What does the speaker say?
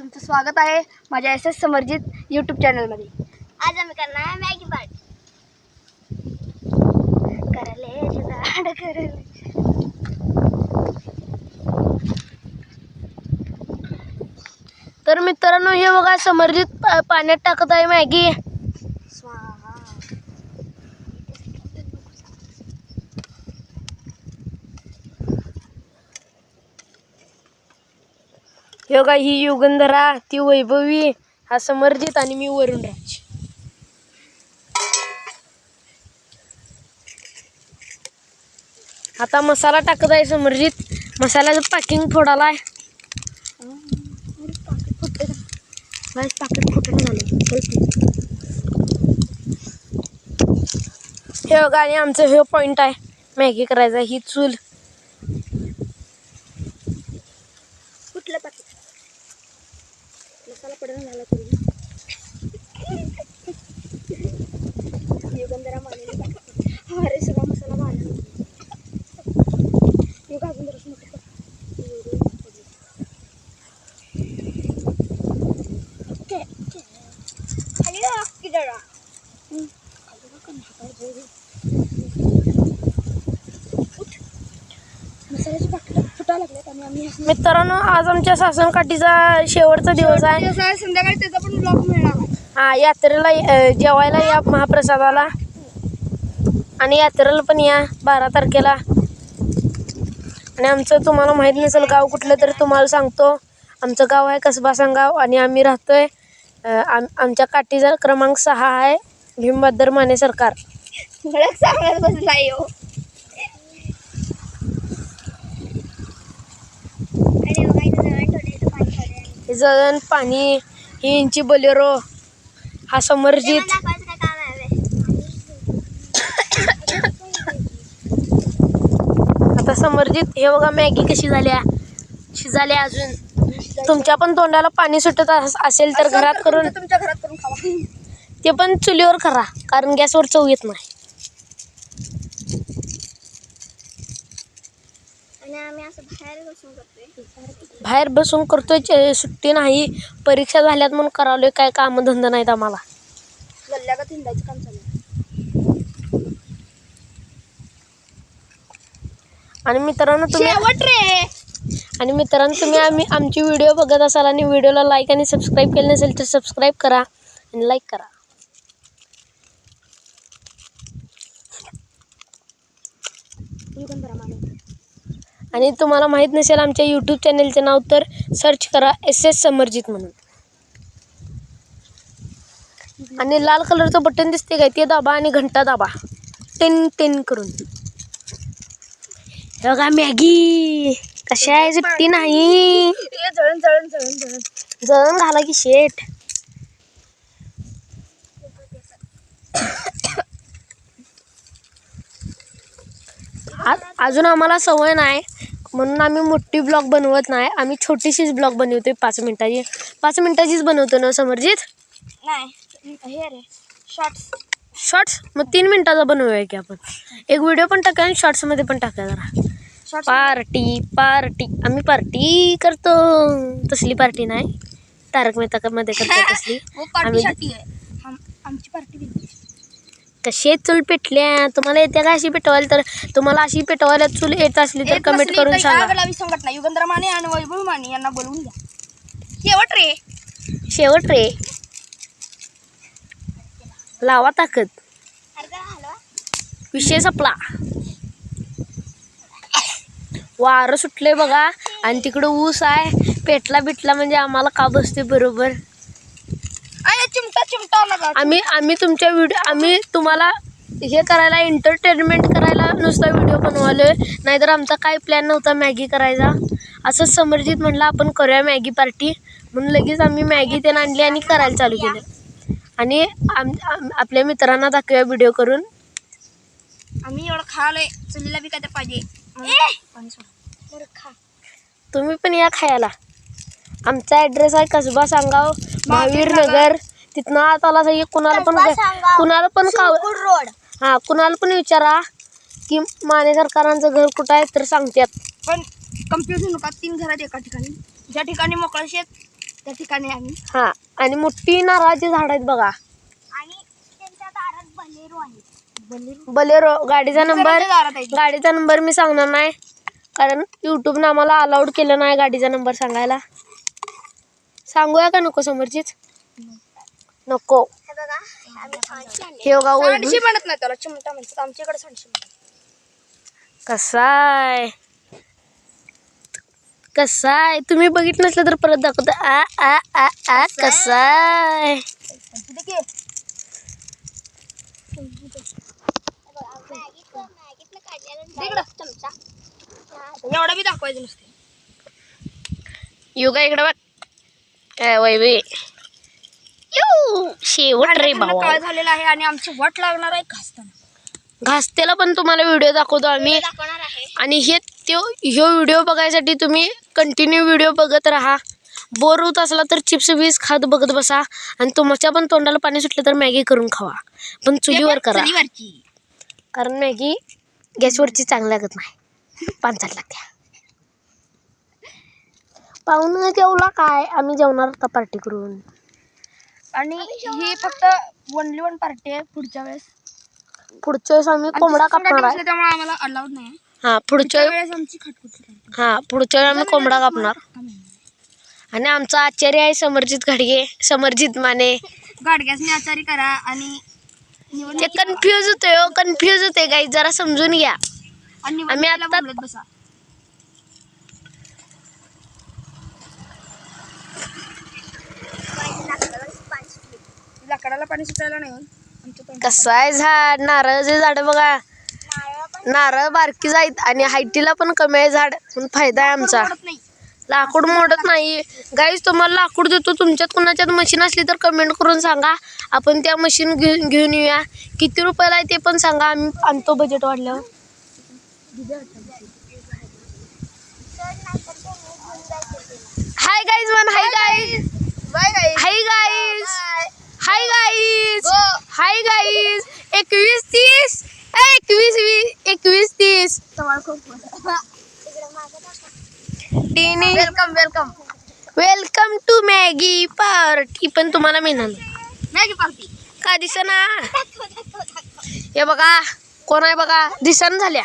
तुमचं स्वागत आहे माझ्या SS समर्जित यूट्यूब चॅनलमध्ये। आज आम्ही करणार आहे मॅगी पार्टी। करले जुगाड करले। तर मित्रांनो हे बघा समर्जित पाण्यात टाकत आहे मॅगी। स्वाहा। हे बघा ही युगंधरा, ती वैभवी, हा समर्जित आणि मी वरुणराज। आता मसाला टाकत आहे समर्जित। मसाल्याचं पॅकिंग फोडायला आहे। पाकिट फुटून झाले। हे बघा आणि आमचं हे पॉइंट आहे मॅगी करायचा। ही चूल कुठलं पाकिट? मसाला पडून झाला तरी युगंधरा मारलेला पाकिट। अरे सगळा मसाला मारला। युग अजून जरा मोठं कर। ओके खाली राख की जरा। मसाल्याची पाकिट फुटायला लागलेत आणि आम्ही मित्रांनो आज आमच्या सासनकाठीचा शेवटचा दिवस आहे। संध्याकाळी त्याचा पण ब्लॉग मिळणार आहे। हा यात्रेला जेवायला या महाप्रसादाला आणि यात्रेला पण या 12 तारखेला। आणि आमचं तुम्हाला माहित नसेल गाव कुठलं तर तुम्हाला सांगतो। आमचं गाव आहे कसबा सांगाव आणि आम्ही राहतोय आमच्या काठीचा क्रमांक 6 आहे भीमबहादूर माने सरकार। मला सांगत बसलाय हो। हे जळण पाणी, ही इंची बोलेरो, हा समर्जित। आता समर्जित हे बघा मॅगी कशी झाल्या, शिजाले अजून। तुमच्या पण तोंडाला पाणी सुटत असेल तर घरात करून, तुमच्या घरात करून खावा। ते पण चुलीवर करा कारण गॅसवर चव येत नाही। आणि आम्ही असं बाहेर बसून करतोय, सुट्टी नाही, परीक्षा झाल्यात म्हणून करावलोय। काय काम धंदा नाहीत आम्हाला। गल्ल्यागत हिंडायचं काम चालू आहे। आणि मित्रांनो तुम्ही शेवट रे। आणि मित्रांनो तुम्ही आमची व्हिडिओ बघत असाल आणि व्हिडिओला लाईक आणि सबस्क्राईब केले नसेल तर सबस्क्राईब करा आणि लाईक करा। आणि तुम्हाला माहित नसेल आमच्या यूट्यूब चॅनलचे नाव तर सर्च करा SS समर्जित म्हणून। आणि लाल कलरचं बटन दिसते काय ते दाबा आणि घंटा दाबा टिन टिन करून। बघा मॅगी कशा आहे, सुट्टी नाही। जळण जळण जळण जळण जळण घाला की शेट। अजून आम्हाला सवय नाही म्हणून आम्ही मोठी ब्लॉग बनवत नाही। आम्ही छोटीशीच ब्लॉग बनवतोय 5 मिनिटाची। 5 मिनिटाचीच बनवतो ना समर्जित? नाही हे रे शॉर्ट्स मग 3 मिनिटाचा बनवूया की आपण। एक व्हिडिओ पण टाका आणि शॉर्ट्स मध्ये पण टाका जरा। पार्टी पार्टी आम्ही पार्टी करतो, तसली पार्टी नाही तारक मेहता मध्ये करतो तसली। आमची पार्टी कशी चूल पेटल्या तुम्हाला येत्या का अशी पेटवायला? तर तुम्हाला अशी पेटवायला चूल येत असली तर कमेंट करून सांगा। संकट नाही युगंधरा माने आणि वैभव माने यांना बोलवून घ्या। शेवट रे शेवट रे लावा ताकद, विषय संपला। वारं सुटले बघा आणि तिकडं ऊस आहे। पेटला बिटला म्हणजे आम्हाला का बसते बरोबर। चिमटा चिमटा लगा। आम्ही तुमच्या आम्ही तुम्हाला हे करायला एंटरटेनमेंट करायला नुसता व्हिडिओ बनवालोय, नाहीतर आमचा काही प्लॅन नव्हता मॅगी करायचा। असंच समर्जित म्हणलं आपण करूया मॅगी पार्टी म्हणून लगेच आम्ही मॅगी ते आणली आणि करायला चालू केलं। आणि आपल्या मित्रांना दाखवूया व्हिडिओ करून। आम्ही एवढं खालोय, चुलीला बी काय पाहिजे। तुम्ही पण या खायला। आमचा ॲड्रेस आहे कसबा सांगाव महावीर नगर। तिथनं आत आला सगळी कुणाला पण रोड। हा कुणाला पण विचारा की माने सरकारांचं घर कुठं आहे तर सांगतात। पण कन्फ्युज होऊ नका, 3 घर आहेत एका ठिकाणी। ज्या ठिकाणी मोकळं शेत त्या ठिकाणी आम्ही हा आणि मोठी नारळाची झाड आहेत बघा. आणि त्यांच्या दारात बलेरो आहे. बलेरो गाडीचा नंबर दारात आहे. गाडीचा नंबर मी सांगणार नाही कारण यूट्यूबनं आम्हाला अलाउड केलं नाही गाडीचा नंबर सांगायला. सांगूया का नको समोरचीच? नको. हे बघा वैभव सांडशी म्हणत नाही त्याला, चिमटा म्हणतात आमच्याकडे. सांडशी म्हणतात. कसाय तुम्ही बघितलं नसलं तर परत दाखवतो. आ आ आ आ कसाय. एवढा बी दाखवायचं नसते. युगा इकडे बघ. वैभवी शेवट रे भाऊ. काय झालेला आहे आणि आमची वाट लागणार आहे घासताना. घासतेला पण तुम्हाला व्हिडिओ दाखवतो आम्ही. दाखवणार आहे. आणि ह्यो व्हिडिओ बघायसाठी तुम्ही कंटिन्यू व्हिडिओ बघत राहा. बोर होत असला तर चिप्स बीस खात बघत बसा. आणि तुमच्या पण तोंडाला पाणी सुटलं तर मॅगी करून खावा, पण चुलीवर करा. कारण मॅगी गॅसवरची चांगली लागत नाही, पानसट लागते. पाहुणं जेवला काय? आम्ही जेवणार आता पार्टी करून. आणि ही फक्त ओनली वन पार्टी आहे. पुढच्या वेळेस आम्ही कोंबडा कापणार आहे. त्यामुळे आम्हाला अलाउड नाही. पुढच्या वेळेस आमची खटखुटी वेळी आम्ही कोंबडा कापणार. आणि आमचा आचार्य आहे समरजित घाडगे, समरजित माने. गाडग्यासनी आचारी करा आणि ते कन्फ्यूज होते गाई, जरा समजून घ्या. आम्ही आता बोलत बसा. लाकडाला पाणी सुटायला नाही. कसं आहे झाड, नारळाचे झाड बघा. नारळ बारकी जाईत आणि हायटीला पण कमी आहे झाड, म्हणून फायदा आहे आमचा. लाकूड मोडत नाही गाईज. तुम्हाला लाकूड देतो. तुमच्यात कोणाच्यात मशीन असली तर कमेंट करून सांगा, आपण त्या मशीन घेऊन येऊया. किती रुपयाला आहे ते पण सांगा, आम्ही आणतो बजेट वाढल्यावर. हाय गाईज मन, hi guys, hi guys, hi guys, hi guys. 21-30 21-30 welcome to Maggi party. पण तुम्हाला मिळणार मॅगी पार्टी का दिसना? हे बघा कोण आहे बघा, दिसन झाल्या.